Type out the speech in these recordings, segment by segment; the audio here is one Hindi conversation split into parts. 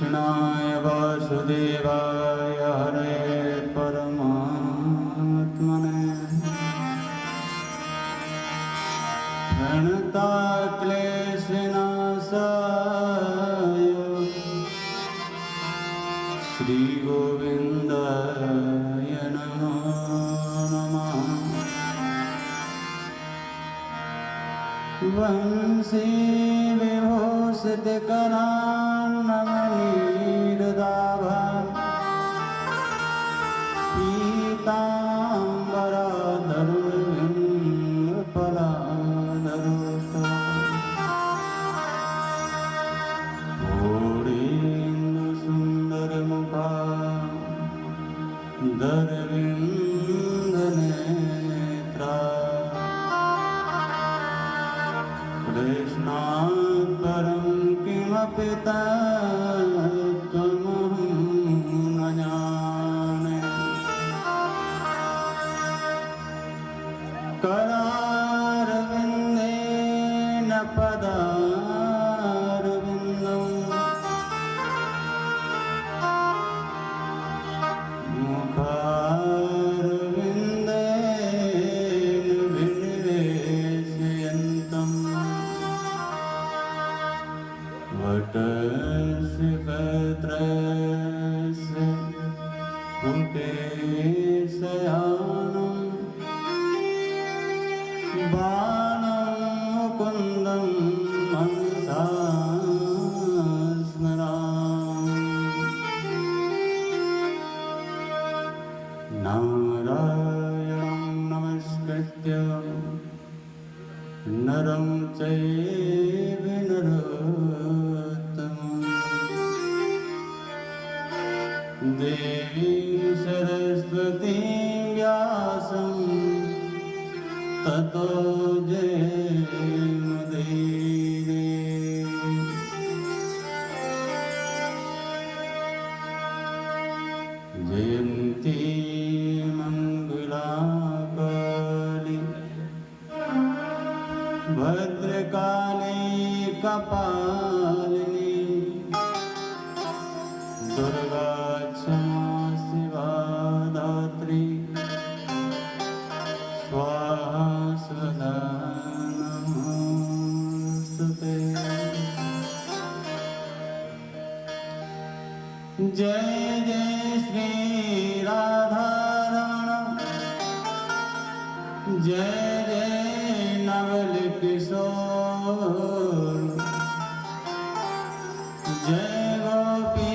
कृष्णाय वासुदेवाय हरे परमात्मने प्रणताक्लेशनाशाय श्रीगोविन्दाय नमो नमः। वंशी विभूषितकरान्नमनीरदाभा पीताम्बराधरुर्विन्दफलाधरोष्टा घोरेन्दुसुन्दरमुखा दरविन्दनेत्रा कृष्णात् परं किमपि तत्त्वमहं न जाने। करारविन्देन पदारविन्दं मुखारविन्देन विनिवेशयन्तम् वटस्य पत्रस्य कुटेशयानं बाणं मुकुन्दं मनसा स्मरामि। नारायणं नमस्कृत्य नरं चैव नरोत्तमं देवीं सरस्वतीं व्यासं ततो जयमुदीरये। जयन्ती मङ्गलाकाली भद्रकाली कपालिनी दुर्गा क्षमा शिवा धात्री स्वाहा स्वधा नमोस्तुते। जय जय श्री राधारमण जय जय नवल किशोर जय गोपी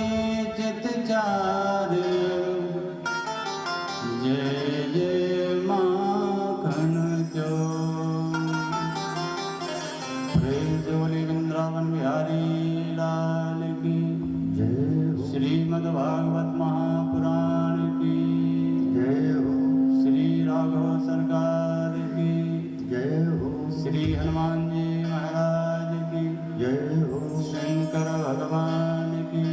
चितचार्य जय जय माखन चोर। प्रेम से बोले वृंदावन बिहारी लाल की जय। श्रीमद्भागवत महापुराण की जय हो। श्री राघव सरकार की जय हो। श्री हनुमान जी महाराज की जय हो। शंकर भगवान की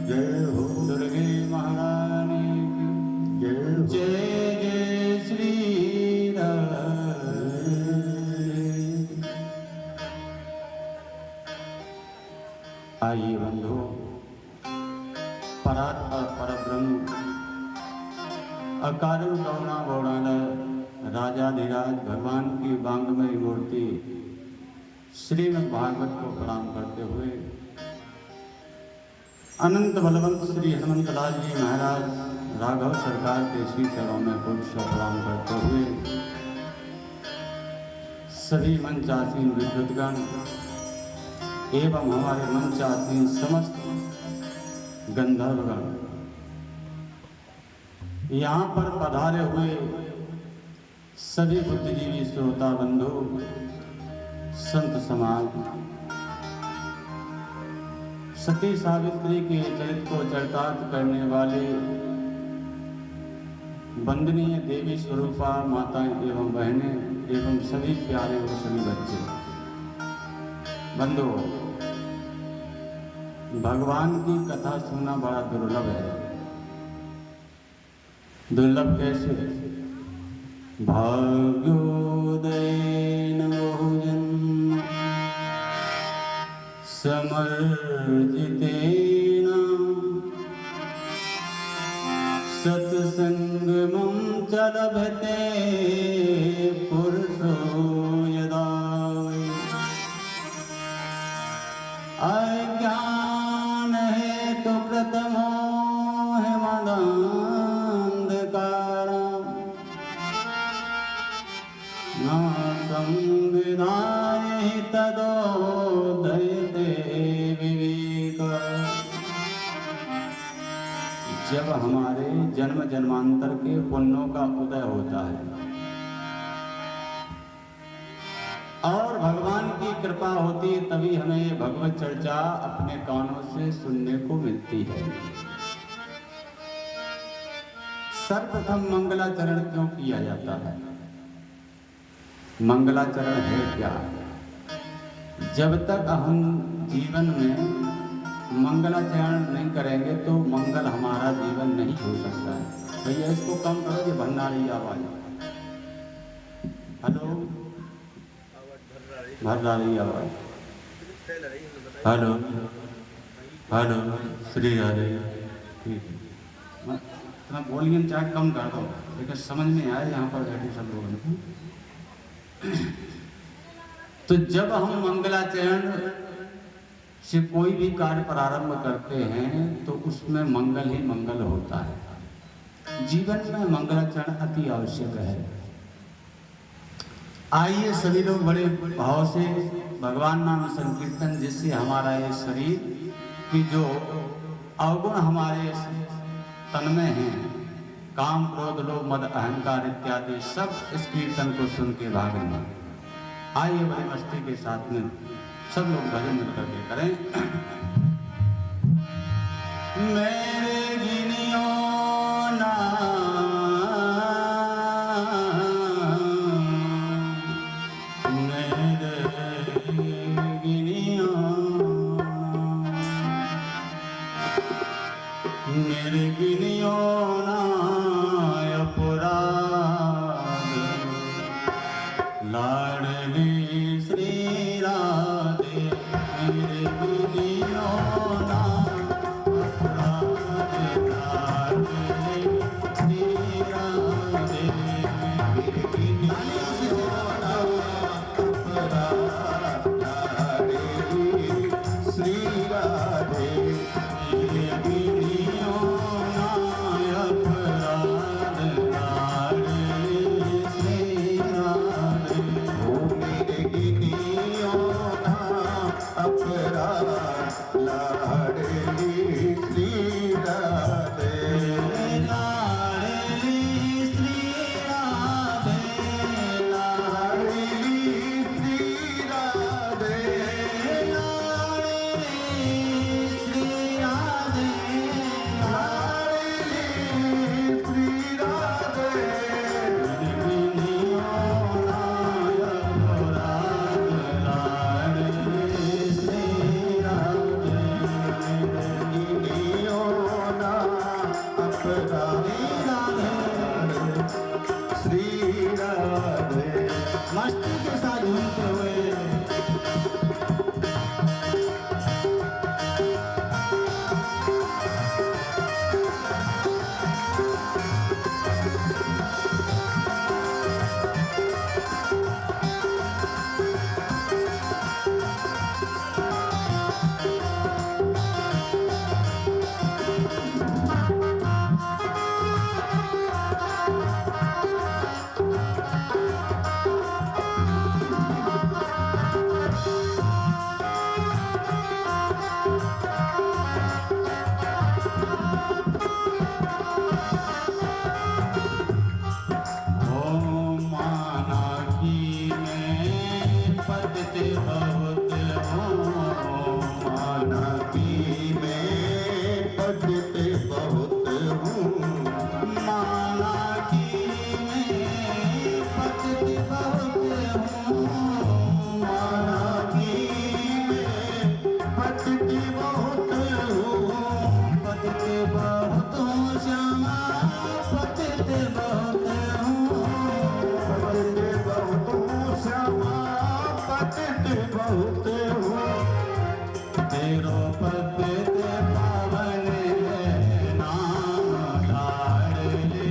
जय हो। दुर्गे महारानी की जय हो। जय जय श्री राम। आइए बंधु, परात्पर परब्रह्म अकारण करुणा गौरालय राजाधिराज भगवान की वांगमयी मूर्ति श्रीमद् भागवत को प्रणाम करते हुए अनंत बलवंत श्री हनुमंतलाल जी महाराज राघव सरकार के श्री चरणों में पुरुष प्रणाम करते हुए सभी मंचासीन विद्वद्गण एवं हमारे मंचासीन समस्त गंधर्वगण, यहाँ पर पधारे हुए सभी बुद्धिजीवी श्रोता बंधु संत समाज, सती सावित्री के चरित्र को चरितार्थ करने वाले वंदनीय देवी स्वरूपा माताएं एवं बहनें एवं सभी प्यारे और सभी बच्चे बंधु, भगवान की कथा सुनना बड़ा दुर्लभ है। दुर्लभ कैसे? भाग्योदयेन बहुजन्म समर्जितेन संगमं च लभते पुरुषो यदा वै अज्ञान हेतु कृतमोहमदान्धकारं न संविधाय तदोदयते विवेक। जब हमारे जन्म जन्मांतर के पुण्यों का उदय होता है और भगवान की कृपा होती है, तभी हमें भगवत चर्चा अपने कानों से सुनने को मिलती है। सर्वप्रथम मंगलाचरण क्यों किया जाता है? मंगलाचरण है क्या? जब तक हम जीवन में मंगलाचरण नहीं करेंगे तो मंगल हमारा जीवन नहीं हो सकता है। भैया इसको कम करो, ये भरना रही आवाज। हेलो, भर रही आवाज। Hello hello, Shri Radhe. ठीक है, इतना वॉल्यूम चाहे कम कर दो, लेकिन समझ में आए यहाँ पर बैठे सब लोगों को। तो जब हम मंगलाचरण से कोई भी कार्य प्रारंभ करते हैं तो उसमें मंगल ही मंगल होता है। जीवन में मंगलाचरण अति आवश्यक है। आइए सभी लोग बड़े भाव से भगवान नाम संकीर्तन, जिससे हमारा ये शरीर की जो अवगुण हमारे तन में हैं, काम क्रोध लोभ मद अहंकार इत्यादि, सब इस कीर्तन को सुन के भागेंगे। आइए बड़ी मस्ती के साथ में सब लोग भजन मिल करके करें। मेरे गिनियो ना मेरे गिनियो मेरे गिनियो ना अपराध लाडली श्री राधे मेरे गिनियो ना अपराध लाडली श्री राधे मेरे गिनियो ना अपराध लाडली श्री राधे मेरे गिनियो ना अपराध लाडली श्री राधे। ओ मेरे गिनियो ना अपराध लाडली श्री राधे लाडली श्री राधे लाडली श्री राधे लाडली श्री राधे लाडली श्री राधे मेरे गिनियो ना अपराध लाडली श्री राधे मेरे गिनियो ना अपराध श्री राधे। मस्ती के साथ झूमते हुए पावन नाम लाडले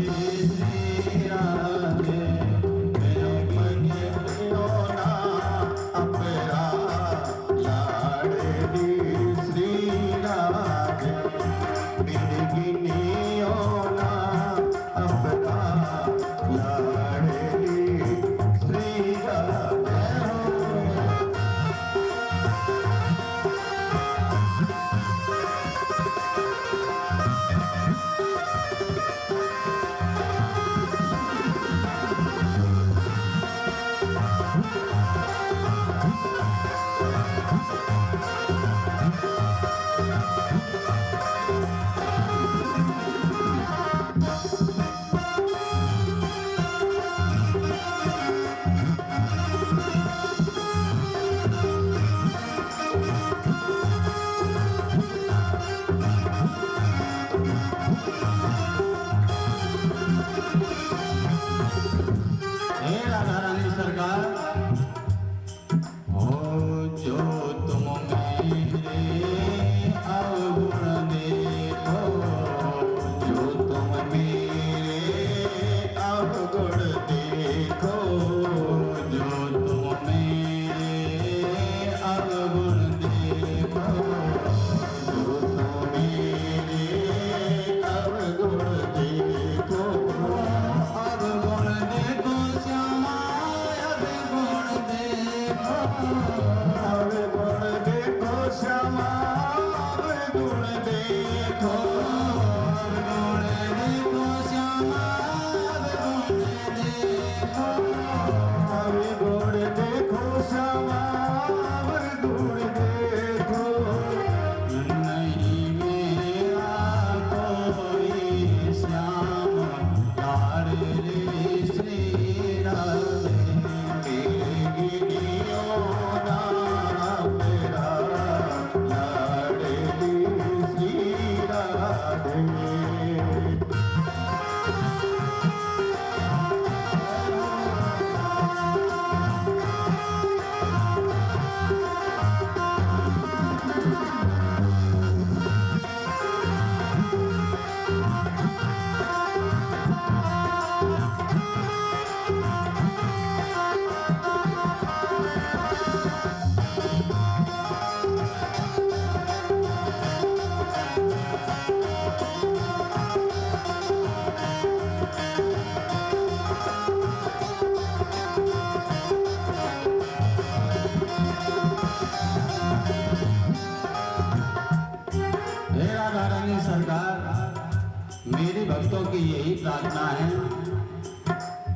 प्रार्थना है।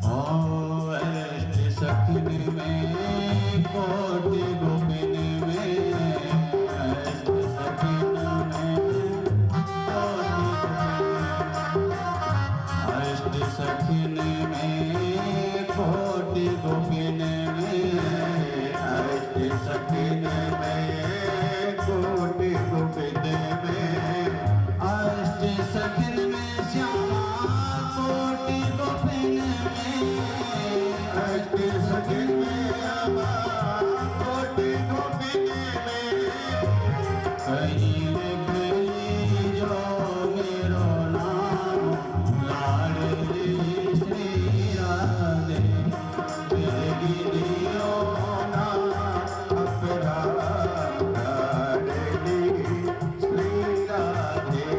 ओ अष्ट सखिन में कोटि गोपिन में, अष्ट सखिन में कोटि गोपिन, अष्ट सखिन में कोटि गोपिन में, अष्ट सखिन में कोटि गोपिन में, अष्ट सखिन में श्यामा कोटि गोपिन में, अष्ट सखिन में श्यामा कोटि गोपिन में, कहीं लिखी जो मेरो नाम लाडली श्री राधे, गिरियो नाम अपरा लाडली श्री राधे।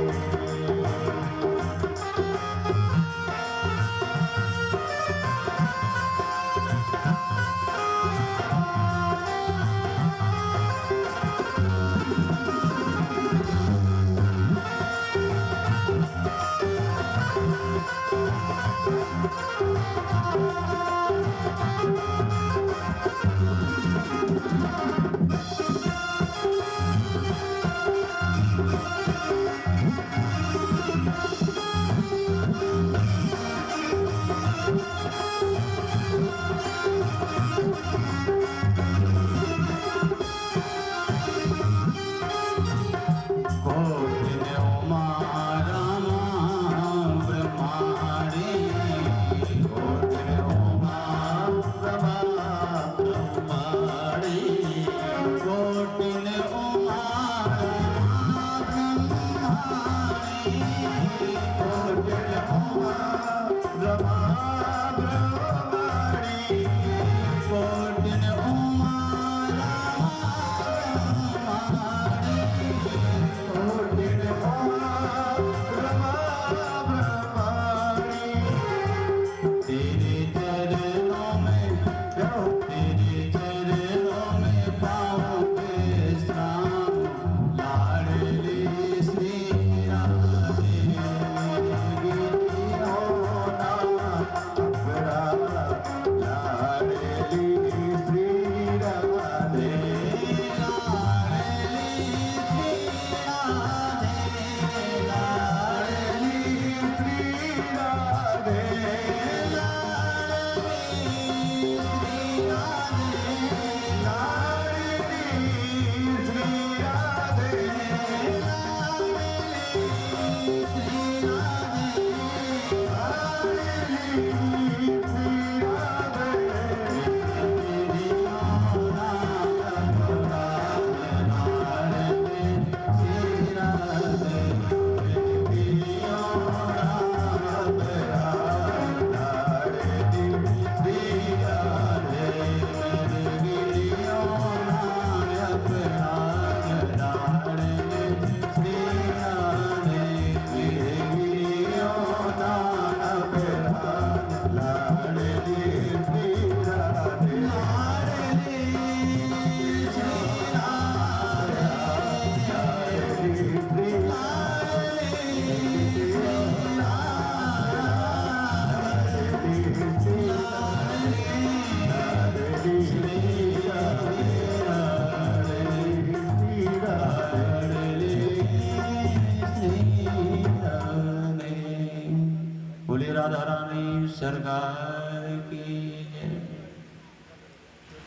बोले राधा रानी सरकार की जय।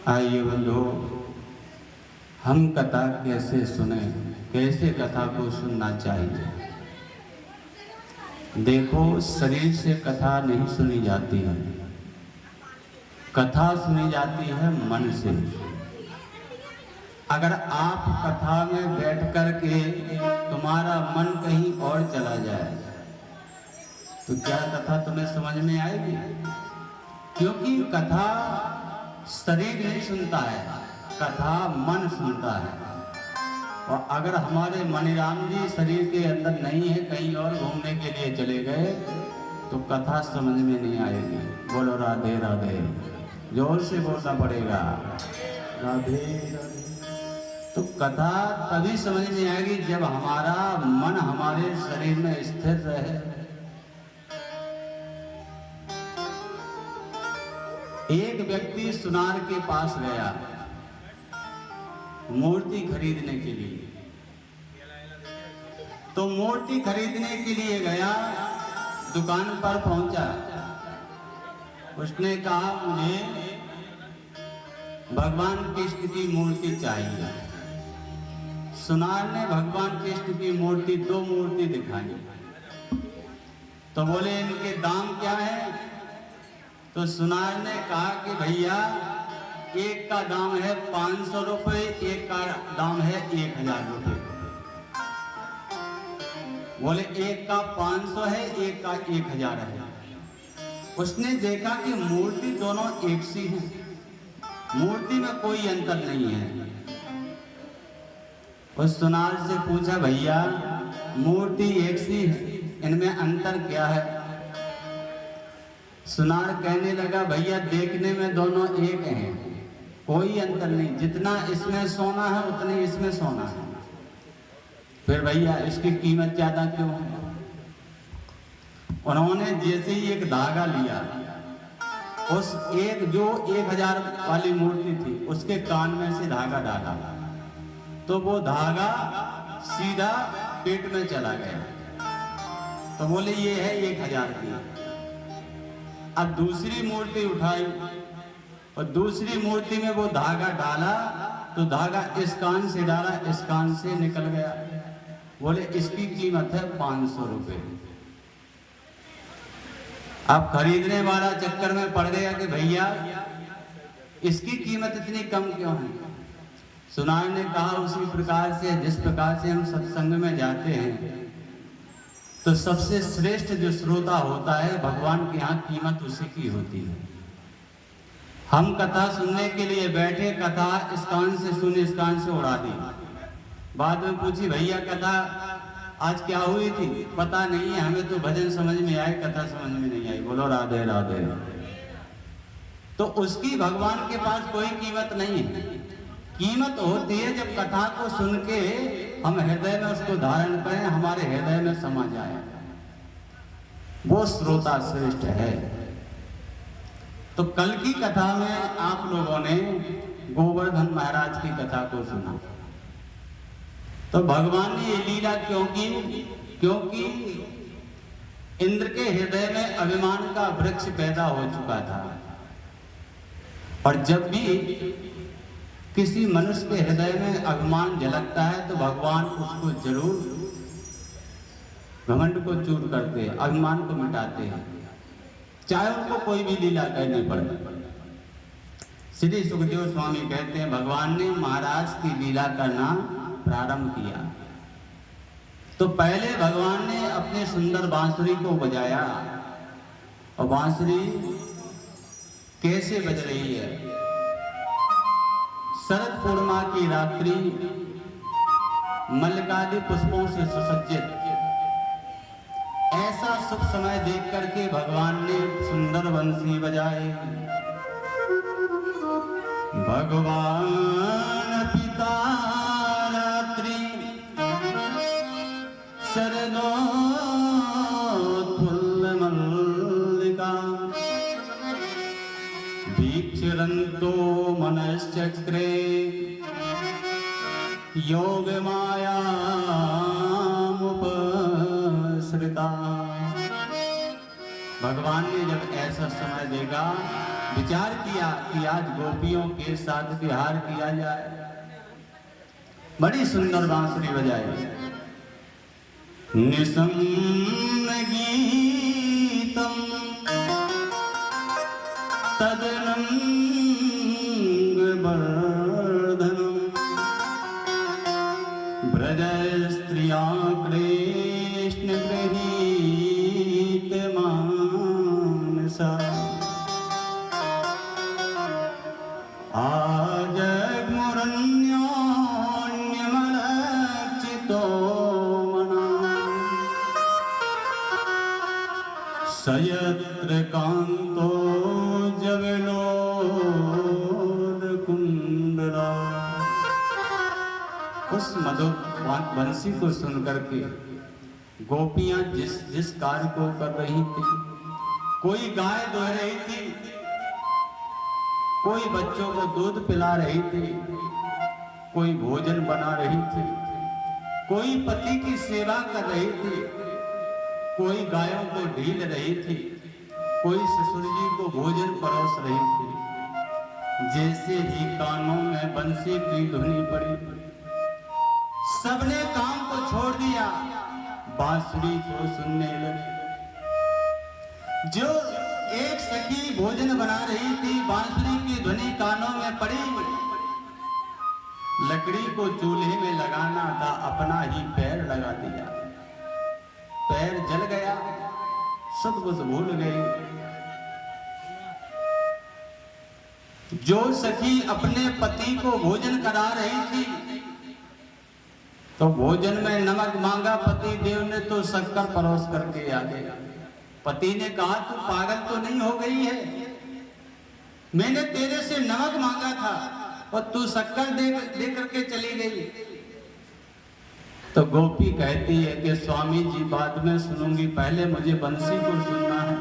आइए बंधु, हम कथा कैसे सुने, कैसे कथा को सुनना चाहिए। देखो, शरीर से कथा नहीं सुनी जाती है, कथा सुनी जाती है मन से। अगर आप कथा में बैठ कर के तुम्हारा मन कहीं और चला जाए तो क्या कथा तुम्हें समझ में आएगी? क्योंकि कथा शरीर नहीं सुनता है, कथा मन सुनता है। और अगर हमारे मणिराम जी शरीर के अंदर नहीं है, कहीं और घूमने के लिए चले गए, तो कथा समझ में नहीं आएगी। बोलो राधे राधे, जोर से बोलना पड़ेगा राधे राधे। तो कथा तभी समझ में आएगी जब हमारा मन हमारे शरीर में स्थिर रहे। एक व्यक्ति सुनार के पास गया मूर्ति खरीदने के लिए। तो मूर्ति खरीदने के लिए गया, दुकान पर पहुंचा, उसने कहा मुझे भगवान कृष्ण की मूर्ति चाहिए। सुनार ने भगवान कृष्ण की मूर्ति, 2 मूर्ति दिखाई। तो बोले इनके दाम क्या है? तो सुनार ने कहा कि भैया एक का दाम है 500 रुपये, एक का दाम है 1000 रुपये। बोले एक का 500 है, एक का 1000 है। उसने देखा कि मूर्ति दोनों एक सी है, मूर्ति में कोई अंतर नहीं है। उस सुनार से पूछा भैया मूर्ति एक सी है, इनमें अंतर क्या है? सुनार कहने लगा भैया देखने में दोनों एक हैं, कोई अंतर नहीं, जितना इसमें सोना है उतने इसमें सोना है। फिर भैया इसकी कीमत ज्यादा क्यों है? उन्होंने जैसे ही एक धागा लिया, उस एक जो 1000 वाली मूर्ति थी उसके कान में से धागा डाला, तो वो धागा सीधा पेट में चला गया। तो बोले ये है 1000 की। अब दूसरी मूर्ति उठाई और दूसरी मूर्ति में वो धागा डाला, तो धागा इस कान से डाला, इस कान से निकल गया। बोले इसकी कीमत है 500 रुपये। अब खरीदने वाला चक्कर में पड़ गया कि भैया इसकी कीमत इतनी कम क्यों है? सुनार ने कहा उसी प्रकार से जिस प्रकार से हम सत्संग में जाते हैं तो सबसे श्रेष्ठ जो श्रोता होता है भगवान के यहाँ कीमत उसी की होती है। हम कथा सुनने के लिए बैठे, कथा इस कान से सुनी, इस कान से उड़ा दी। बाद में पूछी भैया कथा आज क्या हुई थी? पता नहीं है, हमें तो भजन समझ में आए, कथा समझ में नहीं आई। बोलो राधे राधे। तो उसकी भगवान के पास कोई कीमत नहीं है। कीमत होती है जब कथा को सुन के हम हृदय में उसको धारण करें, हमारे हृदय में समा जाए, वो श्रोता श्रेष्ठ है। तो कल की कथा में आप लोगों ने गोवर्धन महाराज की कथा को सुना। तो भगवान ने ये लीला क्यों की? क्योंकि इंद्र के हृदय में अभिमान का वृक्ष पैदा हो चुका था, और जब भी किसी मनुष्य के हृदय में अभिमान झलकता है तो भगवान उसको जरूर घमंड को चूर करते हैं, अभिमान को मिटाते हैं, चाहे उनको कोई भी लीला करनी पड़े। श्री सुखदेव स्वामी कहते हैं भगवान ने महाराज की लीला करना प्रारंभ किया तो पहले भगवान ने अपने सुंदर बांसुरी को बजाया। और बांसुरी कैसे बज रही है? शरद पूर्णिमा की रात्रि, मल्लिकादि पुष्पों से सुसज्जित ऐसा शुभ समय देख करके भगवान ने सुंदर बंसी बजाए। भगवान पिता रात्रि शरदोत्फुल्ल मल्लिका वीक्षरन्तो मनश्चक्रे योग माया उपसृता। भगवान ने जब ऐसा समय देखा, विचार किया कि आज गोपियों के साथ विहार किया जाए। बड़ी सुंदर बांसुरी बजाई। निसन्न गीतम तदनंग वर्धनम ब्रज स्त्रिया कृष्ण गृहीत मानसा आज मुरन्योन्यमलक्षितो मना सयत्र कांतो जविलोद कुंडला। उस मधुर बंसी को सुन करके गोपियां जिस कार्य को कर रही थी, कोई गाय दुह रही थी, कोई बच्चों को दूध पिला रही थी, कोई भोजन बना रही थी, कोई पति की सेवा कर रही थी, कोई गायों को ढील रही थी, कोई ससुर जी को भोजन परोस रही थी। जैसे ही कानों में बंसी की धुनी पड़ी, सबने काम को छोड़ दिया, बांसुरी को सुनने लगे। जो एक सखी भोजन बना रही थी, बांसुरी की ध्वनि कानों में पड़ी, लकड़ी को चूल्हे में लगाना था, अपना ही पैर लगा दिया, पैर जल गया, सब कुछ भूल गई। जो सखी अपने पति को भोजन करा रही थी, तो भोजन में नमक मांगा, पति देव ने तो शक्कर परोस करके आ गया। पति ने कहा, तू पागल तो नहीं हो गई है? मैंने तेरे से नमक मांगा था और तू शक्कर दे करके चली गई। तो गोपी कहती है कि स्वामी जी बाद में सुनूंगी, पहले मुझे बंसी को सुनना है।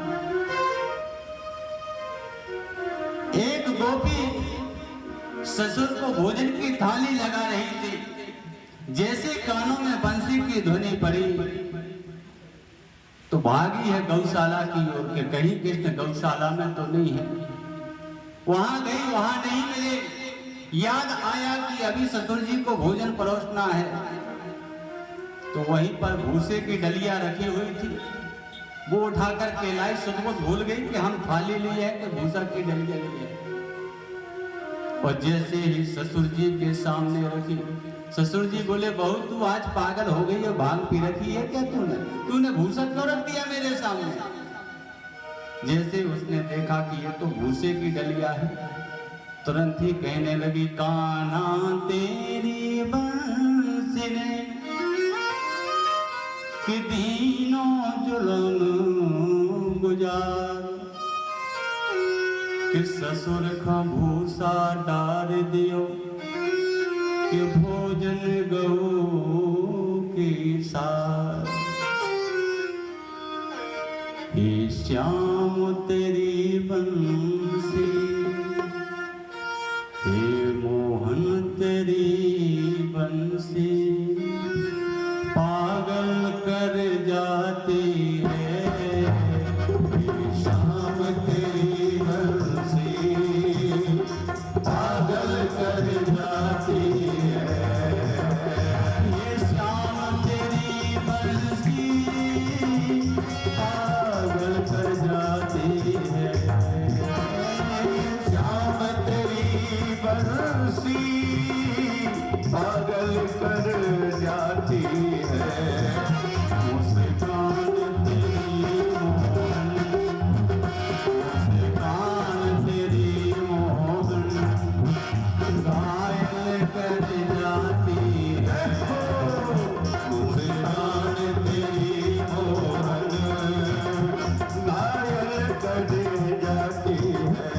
एक गोपी ससुर को भोजन की थाली लगा रही थी, जैसे कानों में बंसी की ध्वनि पड़ी तो भागी है गौशाला की ओर के, कहीं कृष्ण गौशाला में तो नहीं है। वहां गई, वहां नहीं मिले। याद आया कि अभी ससुर जी को भोजन परोसना है, तो वहीं पर भूसे की डलिया रखी हुई थी, वो उठाकर के लाई। सचमुच भूल गई कि हम थाली ली है कि भूसा की डलिया ली है। और जैसे ही ससुर जी के सामने रखी, ससुर जी बोले, बहू तू आज पागल हो गई है, भांग पी रखी है क्या तूने भूसा क्यों रख दिया मेरे सामने? जैसे उसने देखा कि ये तो भूसे की डलिया है, तुरंत ही कहने लगी, कान्हा तेरी बंसी ने कि दीनों जुल्म गुजार, कि ससुर का भूसा डार दियो, कि भोजन गऊ की सार। हे श्याम तेरी बंसी, हे मोहन तेरी बंसी, पागल कर जाती है। हे श्याम तेरी बंसी, पागल कर जाती है। ये श्याम तेरी बंसी, पागल कर जाती है। श्याम तेरी बंसी, पागल कर जाती है। मुस्कान तेरी मोहन, मुस्कान तेरी मोहन, घायल कर जाती है। मुस्कान तेरी मोहन, घायल कर जाती है।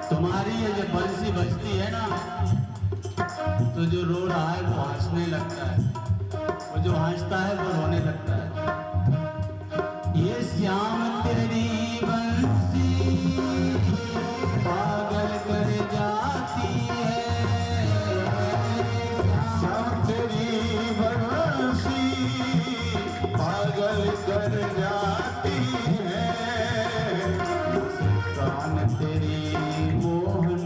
तुम्हारी ये जो बंसी बजती है ना, तो जो रो रहा है वो हंसने लगता है, वो जो हंसता है वो रोने लगता है। ये श्याम तेरी बंसी, पागल कर जाती है। श्याम तेरी बंसी, पागल कर जाती है। मुस्कान तेरी मोहन,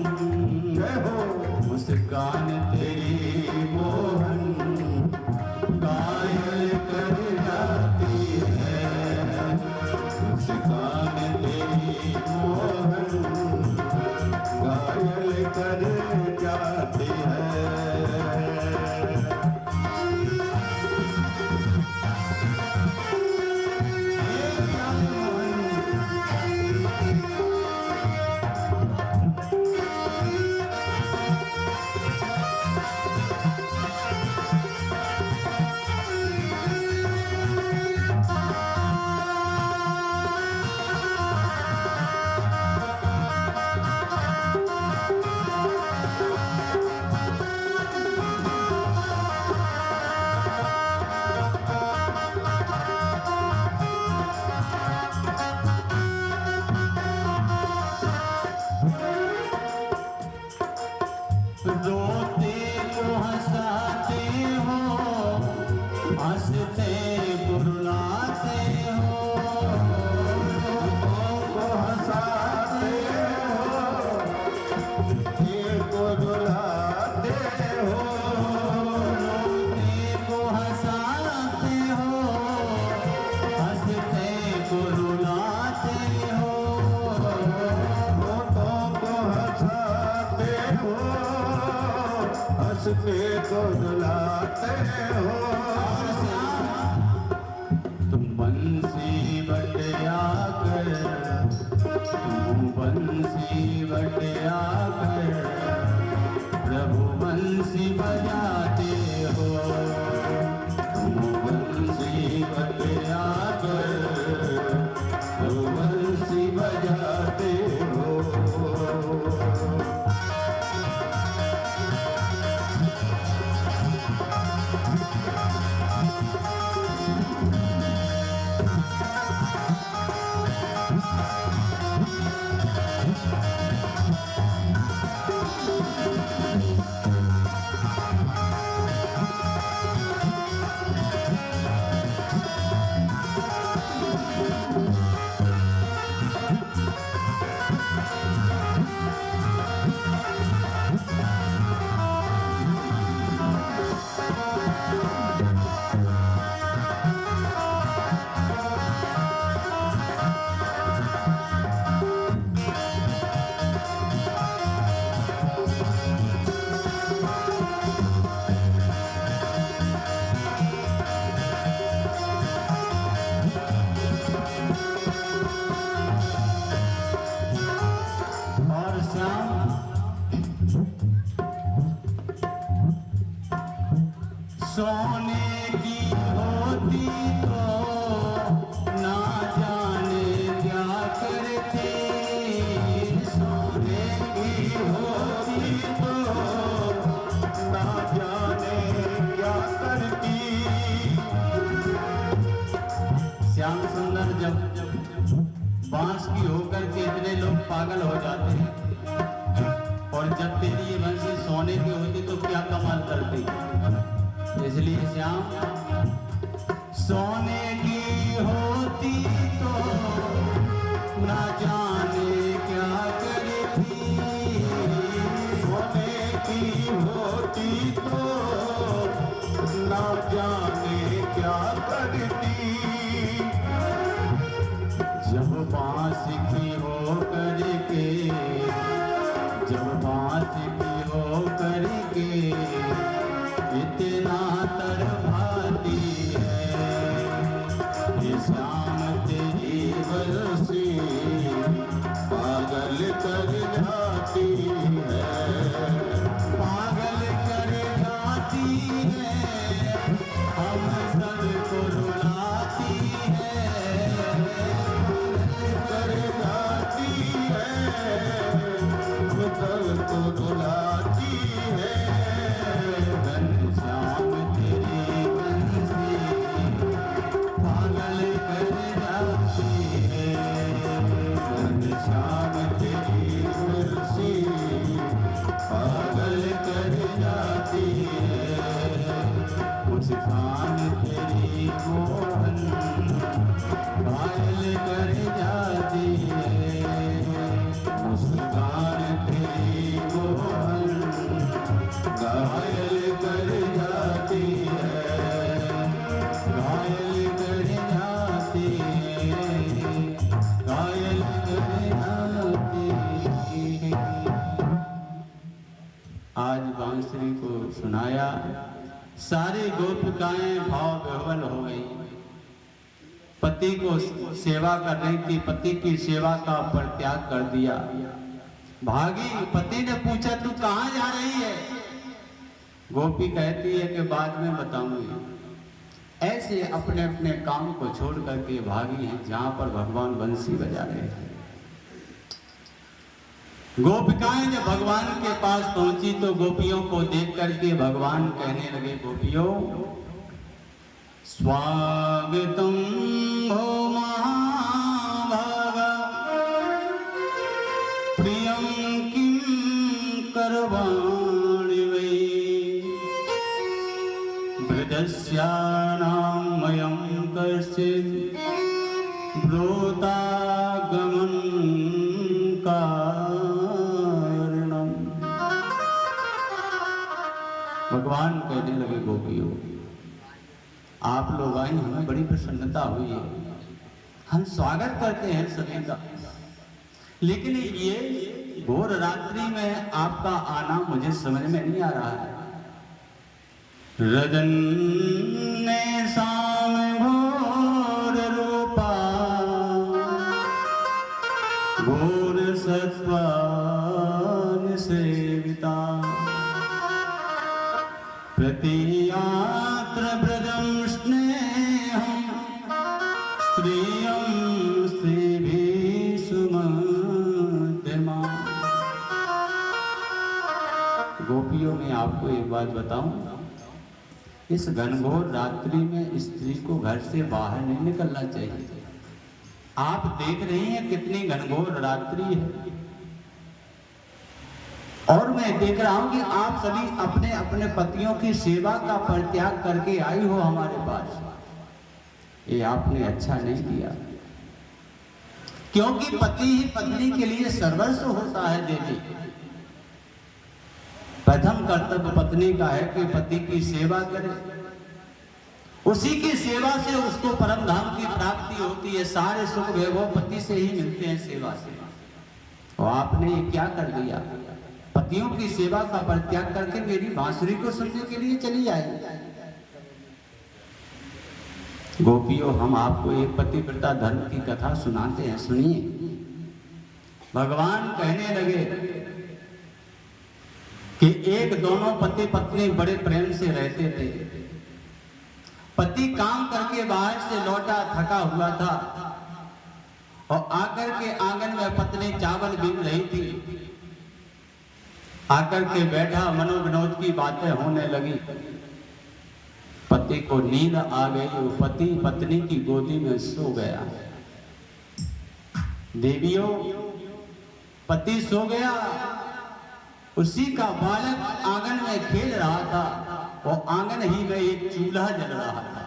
दुलाते हो। तुम बंसी बटिया कर, तुम बंसी बटिया कर, प्रभु बंसी बजाते हो। तुम बंसी बटिया कर, प्रभु बंसी बजाते हो। सोने की होती तो ना जाने क्या करती, सोने की होती तो ना जाने क्या करती। श्याम सुंदर जब बांस की होकर के इतने लोग पागल हो जाते हैं, और जब तेरी ये बंसी सोने की होती तो क्या कमाल करती। इसलिए श्याम सोने की होती तो ना जाने क्या करती, सोने की होती तो ना जाने क्या करती। जब बांस की हो करके, जब बांस की हो करके इतना तड़पाती है, ये श्याम तेरी बरसी पागल कर जाती है, पागल कर जाती है, हम सबको रुलाती है, कर जाती है, हम सबको रुलाती है। घनश्याम तेरी बंसी पागल कर जाती है, घनश्याम तेरी बंसी पागल कर जाती है। मुस्कान तेरी मोहन घायल कर जाती है, मुस्कान तेरी मोहन घायल कर जाती है, घायल कर जाती है, घायल कर जाती है। आज बांसुरी को सुनाया, सारी गोपिकाएं भाव विह्वल हो गई। पति को सेवा कर रही थी, पति की सेवा का परित्याग कर दिया, भागी। पति ने पूछा तू कहाँ जा रही है? गोपी कहती है कि बाद में बताऊंगी। ऐसे अपने अपने काम को छोड़ करके भागी हैं जहां पर भगवान बंसी बजा रहे थे। गोपिकाएं जब भगवान के पास पहुंची तो गोपियों को देख करके भगवान कहने लगे, गोपियों स्वागतम भो महाभागा, प्रियं किं करवाणि वै, वृद्धस्यानां मयं कश्चित् ब्रूतागमनं कारणम्। भगवान कहने लगे, गोपियों आप लोग आई, हमें बड़ी प्रसन्नता हुई है, हम स्वागत करते हैं सभी का, लेकिन ये घोर रात्रि में आपका आना मुझे समझ में नहीं आ रहा है। रजन ने शाम घोर रूपा घोर सत्वान सेविता प्रतियात्र ब्रजं स्नेहं स्त्रियं स्त्रीभिः सुमध्यमा। गोपियों में आपको एक बात बताऊं, इस घनघोर रात्रि में स्त्री को घर से बाहर नहीं निकलना चाहिए। आप देख रहे हैं कितनी घनघोर रात्रि है, और मैं देख रहा हूं कि आप सभी अपने अपने पतियों की सेवा का परित्याग करके आई हो हमारे पास। ये आपने अच्छा नहीं किया, क्योंकि पति ही पत्नी के लिए सर्वस्व होता है देवी। प्रथम कर्तव्य पत्नी का है कि पति की सेवा करे, उसी की सेवा से उसको परम धाम की प्राप्ति होती है। सारे सुख वैभव पति से ही मिलते हैं, सेवा से। और आपने ये क्या कर दिया, पतियों की सेवा का परित्याग करके मेरी बांसुरी को सुनने के लिए चली आई। गोपियों, हम आपको एक पतिव्रता धर्म की कथा सुनाते हैं, सुनिए। भगवान कहने लगे कि एक दोनों पति पत्नी बड़े प्रेम से रहते थे। पति काम करके बाहर से लौटा, थका हुआ था, और आकर के आंगन में पत्नी चावल बीन रही थी। आकर के बैठा, मनोविनोद की बातें होने लगी। पति को नींद आ गई, वो पति पत्नी की गोदी में सो गया। देवियों, पति सो गया, उसी का बालक आंगन में खेल रहा था, और आंगन ही में एक चूल्हा जल रहा था।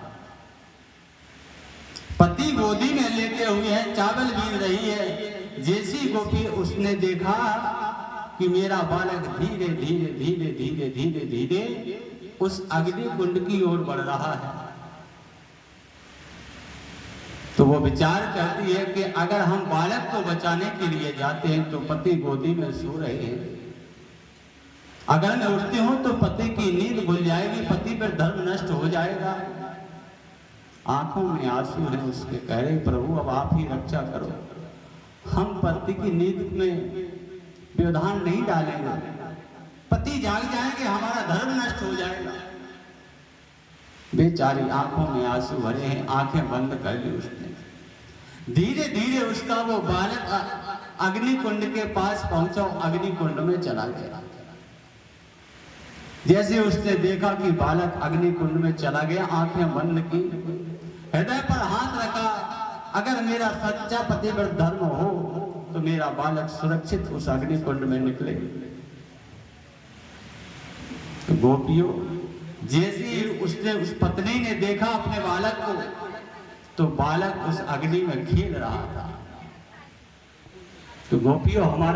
पति गोदी में लेटे हुए हैं, चावल बीन रही है। जैसी गोपी उसने देखा कि मेरा बालक धीरे धीरे धीरे धीरे धीरे धीरे उस अग्नि कुंड की ओर बढ़ रहा है, तो वो विचार करती है कि अगर हम बालक को बचाने के लिए जाते हैं तो पति गोदी में सो रहे हैं, अगर मैं उठती हूं तो पति की नींद भूल जाएगी, पति पर धर्म नष्ट हो जाएगा। आंखों में आंसू है उसके, कह रहे प्रभु अब आप ही रक्षा करो, हम पति की नींद में व्यवधान नहीं डालेंगे, पति जाग जाएंगे, हमारा धर्म नष्ट हो जाएगा। बेचारी आंखों में आंसू भरे हैं, आंखें बंद कर ली उसने। धीरे धीरे उसका वो बालक अग्नि कुंड के पास पहुंचा, अग्नि कुंड में चला गया। जैसे उसने देखा कि बालक अग्नि कुंड में चला गया, आंखें बंद की, हृदय पर हाथ रखा, अगर मेरा सच्चा पतिव्रत धर्म हो तो मेरा बालक सुरक्षित उस अग्नि कुंड में निकले। तो गोपियों, जैसे उसने उस पत्नी ने देखा अपने बालक को, तो बालक उस अग्नि में खेल रहा था। तो गोपियों, हमारा